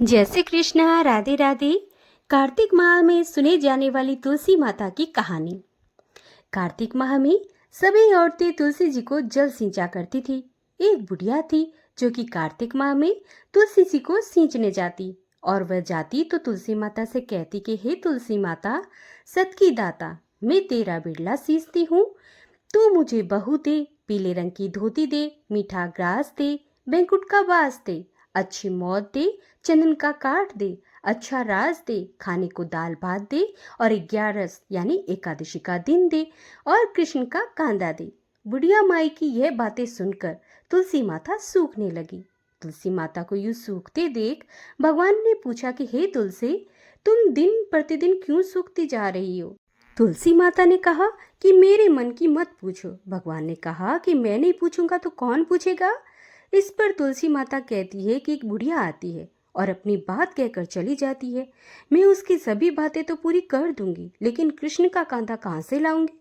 जैसे कृष्णा राधे राधे। कार्तिक माह में सुने जाने वाली तुलसी माता की कहानी। कार्तिक माह में सभी औरतें तुलसी जी को जल सिंचा करती थी। एक बुढ़िया थी जो कि कार्तिक माह में तुलसी जी को सींचने जाती, और वह जाती तो तुलसी माता से कहती कि हे तुलसी माता, सत की दाता, मैं तेरा बिरला सींचती हूँ, तू मुझे बहू दे, पीले रंग की धोती दे, मीठा ग्रास दे, बैंकुट का बास दे, अच्छी मौत दे, चंदन का काठ दे, अच्छा राज दे, खाने को दाल भात दे, और 11 यानी एकादशी का दिन दे, और कृष्ण का कांदा दे। बुढ़िया माई की यह बातें सुनकर तुलसी माता सूखने लगी। तुलसी माता को यूं सूखते देख भगवान ने पूछा कि हे तुलसी, तुम दिन प्रतिदिन क्यों सूखती जा रही हो? तुलसी माता ने कहा कि मेरे मन की मत पूछो। भगवान ने कहा कि मैं नहीं पूछूंगा तो कौन पूछेगा? इस पर तुलसी माता कहती है कि एक बुढ़िया आती है और अपनी बात कहकर चली जाती है। मैं उसकी सभी बातें तो पूरी कर दूंगी, लेकिन कृष्ण का कंधा कहाँ से लाऊंगी?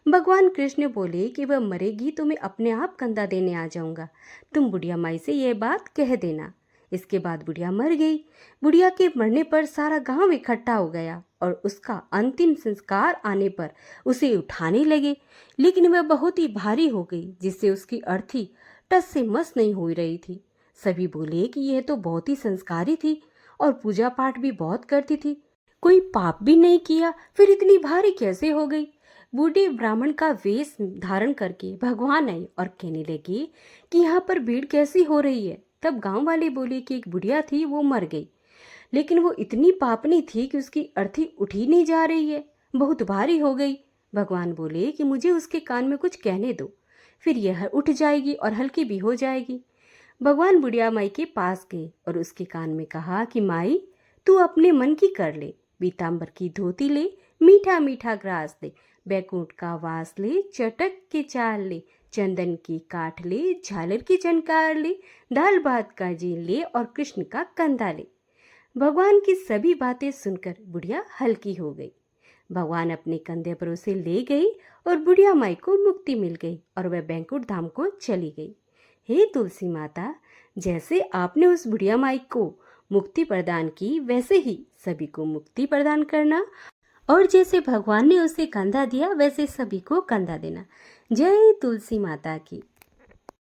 भगवान कृष्ण बोले कि वह मरेगी तो मैं अपने आप कंधा देने आ जाऊंगा। तुम बुढ़िया माई से यह बात कह देना। इसके बाद बुढ़िया मर गई। बुढ़िया के मरने पर सारा गांव इकट्ठा हो गया और उसका अंतिम संस्कार आने पर उसे उठाने लगे, लेकिन वह बहुत ही भारी हो गई, जिससे उसकी अर्थी टस से मस नहीं हो रही थी। सभी बोले कि यह तो बहुत ही संस्कारी थी और पूजा पाठ भी बहुत करती थी, कोई पाप भी नहीं किया, फिर इतनी भारी कैसे हो गई? बूढ़े ब्राह्मण का वेश धारण करके भगवान आए और कहने लगे कि यहाँ पर भीड़ कैसी हो रही है। तब गांव वाले बोले कि एक बुढ़िया थी, वो मर गई, लेकिन वो इतनी पापनी थी कि उसकी अर्थी उठी नहीं जा रही है, बहुत भारी हो गई। भगवान बोले कि मुझे उसके कान में कुछ कहने दो, फिर यह उठ जाएगी और हल्की भी हो जाएगी। भगवान बुढ़िया माई के पास गए और उसके कान में कहा कि माई, तू अपने मन की कर ले, पीताम्बर की धोती ले, मीठा मीठा ग्रास ले, बैकुंठ का वास ले, चटक के चाल ले, चंदन की काठ ले, झालर की झनकार ले, दाल भात का जीन ले, और कृष्ण का कंधा ले। भगवान की सभी बातें सुनकर बुढ़िया हल्की हो गई। भगवान अपने कंधे पर उसे ले गई और बुढ़िया माई को मुक्ति मिल गई और वह बैंकुट धाम को चली गई। हे तुलसी माता, जैसे आपने उस बुढ़िया माई को मुक्ति प्रदान की, वैसे ही सभी को मुक्ति प्रदान करना, और जैसे भगवान ने उसे कंधा दिया, वैसे सभी को कंधा देना। जय तुलसी माता की।